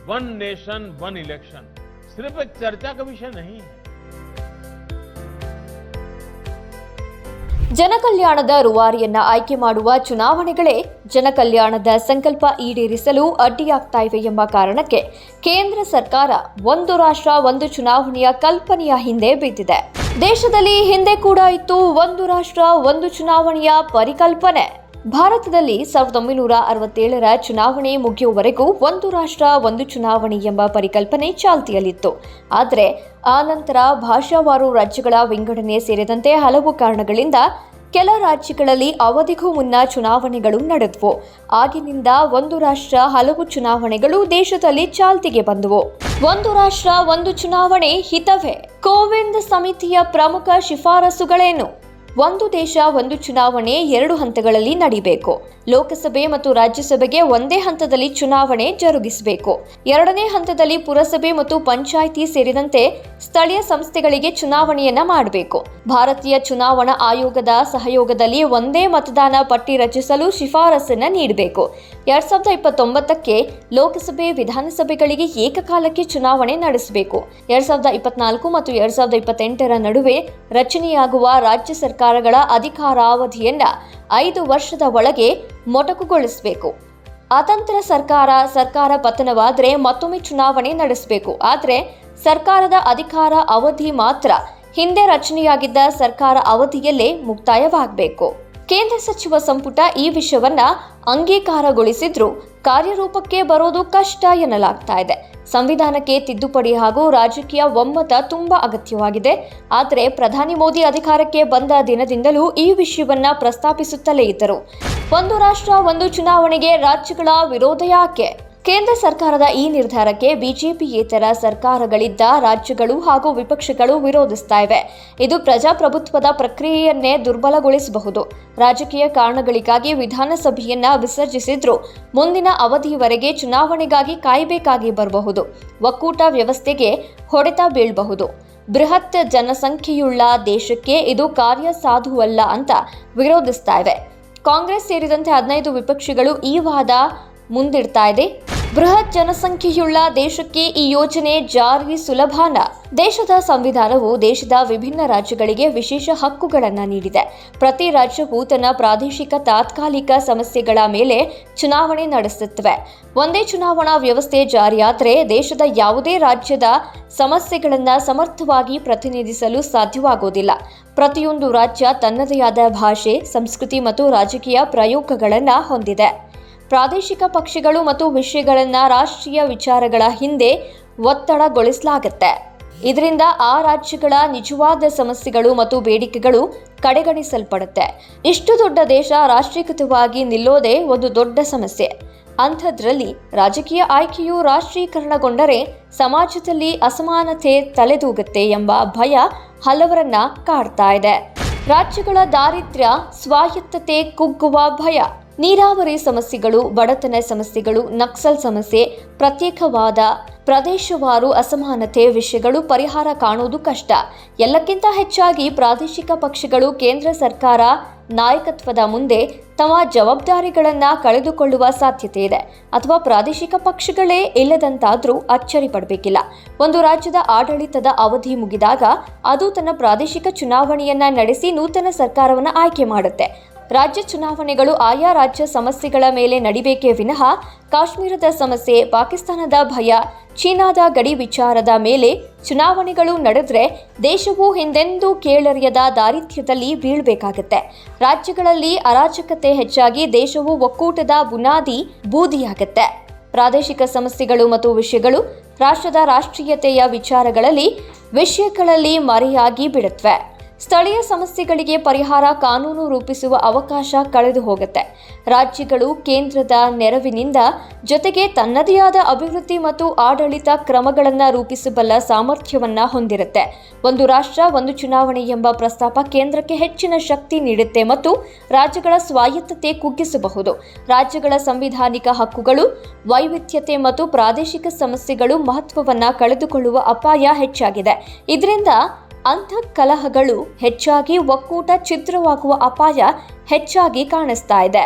One nation one election सिर्फ एक चर्चा का विषय नहीं है। ಜನಕಲ್ಯಾಣದ ರೂವಾರಿಯನ್ನ ಆಯ್ಕೆ ಮಾಡುವ ಚುನಾವಣೆಗಳೇ ಜನಕಲ್ಯಾಣದ ಸಂಕಲ್ಪ ಈಡೇರಿಸಲು ಅಡ್ಡಿಯಾಗ್ತಾ ಇವೆ ಎಂಬ ಕಾರಣಕ್ಕೆ ಕೇಂದ್ರ ಸರ್ಕಾರ ಒಂದು ರಾಷ್ಟ್ರ ಒಂದು ಚುನಾವಣೆಯ ಕಲ್ಪನೆಯ ಹಿಂದೆ ಬಿದ್ದಿದೆ. ದೇಶದಲ್ಲಿ ಹಿಂದೆ ಕೂಡ ಇತ್ತು ಒಂದು ರಾಷ್ಟ್ರ ಒಂದು ಚುನಾವಣೆಯ ಪರಿಕಲ್ಪನೆ. ಭಾರತದಲ್ಲಿ 1967ರ ಚುನಾವಣೆ ಮುಗಿಯುವವರೆಗೂ ಒಂದು ರಾಷ್ಟ್ರ ಒಂದು ಚುನಾವಣೆ ಎಂಬ ಪರಿಕಲ್ಪನೆ ಚಾಲ್ತಿಯಲ್ಲಿತ್ತು. ಆದರೆ ಆ ನಂತರ ಭಾಷಾವಾರು ರಾಜ್ಯಗಳ ವಿಂಗಡಣೆ ಸೇರಿದಂತೆ ಹಲವು ಕಾರಣಗಳಿಂದ ಕೆಲ ರಾಜ್ಯಗಳಲ್ಲಿ ಅವಧಿಗೂ ಮುನ್ನ ಚುನಾವಣೆಗಳು ನಡೆದವು. ಆಗಿನಿಂದ ಒಂದು ರಾಷ್ಟ್ರ ಹಲವು ಚುನಾವಣೆಗಳು ದೇಶದಲ್ಲಿ ಚಾಲ್ತಿಗೆ ಬಂದವು. ಒಂದು ರಾಷ್ಟ್ರ ಒಂದು ಚುನಾವಣೆ ಹಿತವೇ? ಕೋವಿಂದ್ ಸಮಿತಿಯ ಪ್ರಮುಖ ಶಿಫಾರಸುಗಳೇನು? ಒಂದು ದೇಶ ಒಂದು ಚುನಾವಣೆ 2 ಹಂತಗಳಲ್ಲಿ ನಡೆಯಬೇಕು. ಲೋಕಸಭೆ ಮತ್ತು ರಾಜ್ಯಸಭೆಗೆ ಒಂದೇ ಹಂತದಲ್ಲಿ ಚುನಾವಣೆ ಜರುಗಿಸಬೇಕು. 2ನೇ ಹಂತದಲ್ಲಿ ಪುರಸಭೆ ಮತ್ತು ಪಂಚಾಯಿತಿ ಸೇರಿದಂತೆ ಸ್ಥಳೀಯ ಸಂಸ್ಥೆಗಳಿಗೆ ಚುನಾವಣೆಯನ್ನ ಮಾಡಬೇಕು. ಭಾರತೀಯ ಚುನಾವಣಾ ಆಯೋಗದ ಸಹಯೋಗದಲ್ಲಿ ಒಂದೇ ಮತದಾನ ಪಟ್ಟಿ ರಚಿಸಲು ಶಿಫಾರಸನ್ನ ನೀಡಬೇಕು. 2029ಕ್ಕೆ ಲೋಕಸಭೆ ವಿಧಾನಸಭೆಗಳಿಗೆ ಏಕಕಾಲಕ್ಕೆ ಚುನಾವಣೆ ನಡೆಸಬೇಕು. 2024 ಮತ್ತು 2028ರ ನಡುವೆ ರಚನೆಯಾಗುವ ರಾಜ್ಯ ಸರ್ಕಾರಗಳ ಅಧಿಕಾರಾವಧಿಯನ್ನ 5 ವರ್ಷದ ಒಳಗೆ ಮೊಟಕುಗೊಳಿಸಬೇಕು. ಅತಂತ್ರ ಸರ್ಕಾರ ಪತನವಾದರೆ ಮತ್ತೊಮ್ಮೆ ಚುನಾವಣೆ ನಡೆಸಬೇಕು. ಆದರೆ ಸರ್ಕಾರದ ಅಧಿಕಾರ ಅವಧಿ ಮಾತ್ರ ಹಿಂದೆ ರಚನೆಯಾಗಿದ್ದ ಸರ್ಕಾರ ಅವಧಿಯಲ್ಲೇ ಮುಕ್ತಾಯವಾಗಬೇಕು. ಕೇಂದ್ರ ಸಚಿವ ಸಂಪುಟ ಈ ವಿಷಯವನ್ನ ಅಂಗೀಕಾರಗೊಳಿಸಿದ್ರೂ ಕಾರ್ಯರೂಪಕ್ಕೆ ಬರೋದು ಕಷ್ಟ ಎನ್ನಲಾಗ್ತಾ ಇದೆ. ಸಂವಿಧಾನಕ್ಕೆ ತಿದ್ದುಪಡಿ ಹಾಗೂ ರಾಜಕೀಯ ಒಮ್ಮತ ತುಂಬಾ ಅಗತ್ಯವಾಗಿದೆ. ಆದರೆ ಪ್ರಧಾನಿ ಮೋದಿ ಅಧಿಕಾರಕ್ಕೆ ಬಂದ ದಿನದಿಂದಲೂ ಈ ವಿಷಯವನ್ನ ಪ್ರಸ್ತಾಪಿಸುತ್ತಲೇ ಇದ್ದರು. ಒಂದು ರಾಷ್ಟ್ರ ಒಂದು ಚುನಾವಣೆಗೆ ರಾಜ್ಯಗಳ ವಿರೋಧ ಯಾಕೆ? ಕೇಂದ್ರ ಸರ್ಕಾರದ ಈ ನಿರ್ಧಾರಕ್ಕೆ ಬಿಜೆಪಿಯೇತರ ಸರ್ಕಾರಗಳಿದ್ದ ರಾಜ್ಯಗಳು ಹಾಗೂ ವಿಪಕ್ಷಗಳು ವಿರೋಧಿಸ್ತಾ ಇವೆ. ಇದು ಪ್ರಜಾಪ್ರಭುತ್ವದ ಪ್ರಕ್ರಿಯೆಯನ್ನೇ ದುರ್ಬಲಗೊಳಿಸಬಹುದು. ರಾಜಕೀಯ ಕಾರಣಗಳಿಗಾಗಿ ವಿಧಾನಸಭೆಯನ್ನ ವಿಸರ್ಜಿಸಿದ್ರೂ ಮುಂದಿನ ಅವಧಿಯವರೆಗೆ ಚುನಾವಣೆಗಾಗಿ ಕಾಯಬೇಕಾಗಿ ಬರಬಹುದು. ಒಕ್ಕೂಟ ವ್ಯವಸ್ಥೆಗೆ ಹೊಡೆತ ಬೀಳಬಹುದು. ಬೃಹತ್ ಜನಸಂಖ್ಯೆಯುಳ್ಳ ದೇಶಕ್ಕೆ ಇದು ಕಾರ್ಯಸಾಧುವಲ್ಲ ಅಂತ ವಿರೋಧಿಸ್ತಾ ಇವೆ. ಕಾಂಗ್ರೆಸ್ ಸೇರಿದಂತೆ 15 ವಿಪಕ್ಷಗಳು ಈ ವಾದ ಮುಂದಿಡ್ತಾ ಇದೆ. ಬೃಹತ್ ಜನಸಂಖ್ಯೆಯುಳ್ಳ ದೇಶಕ್ಕೆ ಈ ಯೋಜನೆ ಜಾರಿ ಸುಲಭಾನ? ದೇಶದ ಸಂವಿಧಾನವು ದೇಶದ ವಿಭಿನ್ನ ರಾಜ್ಯಗಳಿಗೆ ವಿಶೇಷ ಹಕ್ಕುಗಳನ್ನು ನೀಡಿದೆ. ಪ್ರತಿ ರಾಜ್ಯವು ತನ್ನ ಪ್ರಾದೇಶಿಕ ತಾತ್ಕಾಲಿಕ ಸಮಸ್ಯೆಗಳ ಮೇಲೆ ಚುನಾವಣೆ ನಡೆಸುತ್ತವೆ. ಒಂದೇ ಚುನಾವಣಾ ವ್ಯವಸ್ಥೆ ಜಾರಿಯಾದರೆ ದೇಶದ ಯಾವುದೇ ರಾಜ್ಯದ ಸಮಸ್ಯೆಗಳನ್ನು ಸಮರ್ಥವಾಗಿ ಪ್ರತಿನಿಧಿಸಲು ಸಾಧ್ಯವಾಗುವುದಿಲ್ಲ. ಪ್ರತಿಯೊಂದು ರಾಜ್ಯ ತನ್ನದೇ ಆದ ಭಾಷೆ, ಸಂಸ್ಕೃತಿ ಮತ್ತು ರಾಜಕೀಯ ಪ್ರಯೋಗಗಳನ್ನು ಹೊಂದಿದೆ. ಪ್ರಾದೇಶಿಕ ಪಕ್ಷಗಳು ಮತ್ತು ವಿಷಯಗಳನ್ನು ರಾಷ್ಟ್ರೀಯ ವಿಚಾರಗಳ ಹಿಂದೆ ಒತ್ತಡಗೊಳಿಸಲಾಗುತ್ತೆ. ಇದರಿಂದ ಆ ರಾಜ್ಯಗಳ ನಿಜವಾದ ಸಮಸ್ಯೆಗಳು ಮತ್ತು ಬೇಡಿಕೆಗಳು ಕಡೆಗಣಿಸಲ್ಪಡುತ್ತೆ. ಇಷ್ಟು ದೊಡ್ಡ ದೇಶ ರಾಷ್ಟ್ರೀಕೃತವಾಗಿ ನಿಲ್ಲೋದೇ ಒಂದು ದೊಡ್ಡ ಸಮಸ್ಯೆ. ಅಂಥದ್ರಲ್ಲಿ ರಾಜಕೀಯ ಆಯ್ಕೆಯು ರಾಷ್ಟ್ರೀಕರಣಗೊಂಡರೆ ಸಮಾಜದಲ್ಲಿ ಅಸಮಾನತೆ ತಲೆದೂಗುತ್ತೆ ಎಂಬ ಭಯ ಹಲವರನ್ನ ಕಾಡ್ತಾ ಇದೆ. ರಾಜ್ಯಗಳ ದಾರಿದ್ರ್ಯ, ಸ್ವಾಯತ್ತತೆ ಕುಗ್ಗುವ ಭಯ, ನೀರಾವರಿ ಸಮಸ್ಯೆಗಳು, ಬಡತನ ಸಮಸ್ಯೆಗಳು, ನಕ್ಸಲ್ ಸಮಸ್ಯೆ, ಪ್ರತ್ಯೇಕವಾದ ಪ್ರದೇಶವಾರು ಅಸಮಾನತೆ ವಿಷಯಗಳು ಪರಿಹಾರ ಕಾಣುವುದು ಕಷ್ಟ. ಎಲ್ಲಕ್ಕಿಂತ ಹೆಚ್ಚಾಗಿ ಪ್ರಾದೇಶಿಕ ಪಕ್ಷಗಳು ಕೇಂದ್ರ ಸರ್ಕಾರ ನಾಯಕತ್ವದ ಮುಂದೆ ತಮ್ಮ ಜವಾಬ್ದಾರಿಗಳನ್ನು ಕಳೆದುಕೊಳ್ಳುವ ಸಾಧ್ಯತೆ ಇದೆ. ಅಥವಾ ಪ್ರಾದೇಶಿಕ ಪಕ್ಷಗಳೇ ಇಲ್ಲದಂತಾದರೂ ಅಚ್ಚರಿ ಪಡಬೇಕಿಲ್ಲ. ಒಂದು ರಾಜ್ಯದ ಆಡಳಿತದ ಅವಧಿ ಮುಗಿದಾಗ ಅದು ತನ್ನ ಪ್ರಾದೇಶಿಕ ಚುನಾವಣೆಯನ್ನ ನಡೆಸಿ ನೂತನ ಸರ್ಕಾರವನ್ನು ಆಯ್ಕೆ ಮಾಡುತ್ತೆ. ರಾಜ್ಯ ಚುನಾವಣೆಗಳು ಆಯಾ ರಾಜ್ಯ ಸಮಸ್ಯೆಗಳ ಮೇಲೆ ನಡಿಬೇಕೇ ವಿನಃ ಕಾಶ್ಮೀರದ ಸಮಸ್ಯೆ, ಪಾಕಿಸ್ತಾನದ ಭಯ, ಚೀನಾದ ಗಡಿ ವಿಚಾರದ ಮೇಲೆ ಚುನಾವಣೆಗಳು ನಡೆದ್ರೆ ದೇಶವು ಹಿಂದೆಂದೂ ಕೇಳರಿಯದ ದಾರಿದ್ರ್ಯದಲ್ಲಿ ಬೀಳಬೇಕಾಗತ್ತೆ. ರಾಜ್ಯಗಳಲ್ಲಿ ಅರಾಜಕತೆ ಹೆಚ್ಚಾಗಿ ದೇಶವು ಒಕ್ಕೂಟದ ಬುನಾದಿ ಬೂದಿಯಾಗತ್ತೆ. ಪ್ರಾದೇಶಿಕ ಸಮಸ್ಯೆಗಳು ಮತ್ತು ವಿಷಯಗಳು ರಾಷ್ಟ್ರದ ರಾಷ್ಟ್ರೀಯತೆಯ ವಿಷಯಗಳಲ್ಲಿ ಮರೆಯಾಗಿ ಬಿಡುತ್ತವೆ. ಸ್ಥಳೀಯ ಸಮಸ್ಯೆಗಳಿಗೆ ಪರಿಹಾರ ಕಾನೂನು ರೂಪಿಸುವ ಅವಕಾಶ ಕಳೆದು ಹೋಗುತ್ತೆ. ರಾಜ್ಯಗಳು ಕೇಂದ್ರದ ನೆರವಿನಿಂದ ಜೊತೆಗೆ ತನ್ನದೇ ಆದ ಅಭಿವೃದ್ಧಿ ಮತ್ತು ಆಡಳಿತ ಕ್ರಮಗಳನ್ನು ರೂಪಿಸಬಲ್ಲ ಸಾಮರ್ಥ್ಯವನ್ನ ಹೊಂದಿರುತ್ತೆ. ಒಂದು ರಾಷ್ಟ್ರ ಒಂದು ಚುನಾವಣೆ ಎಂಬ ಪ್ರಸ್ತಾಪ ಕೇಂದ್ರಕ್ಕೆ ಹೆಚ್ಚಿನ ಶಕ್ತಿ ನೀಡುತ್ತೆ ಮತ್ತು ರಾಜ್ಯಗಳ ಸ್ವಾಯತ್ತತೆ ಕುಗ್ಗಿಸಬಹುದು. ರಾಜ್ಯಗಳ ಸಂವಿಧಾನಿಕ ಹಕ್ಕುಗಳು, ವೈವಿಧ್ಯತೆ ಮತ್ತು ಪ್ರಾದೇಶಿಕ ಸಮಸ್ಯೆಗಳು ಮಹತ್ವವನ್ನ ಕಳೆದುಕೊಳ್ಳುವ ಅಪಾಯ ಹೆಚ್ಚಾಗಿದೆ. ಇದರಿಂದ ಅಂತಃಕಲಹಗಳು ಹೆಚ್ಚಾಗಿ ಒಕ್ಕೂಟ ಛಿದ್ರವಾಗುವ ಅಪಾಯ ಹೆಚ್ಚಾಗಿ ಕಾಣಿಸ್ತಾ ಇದೆ.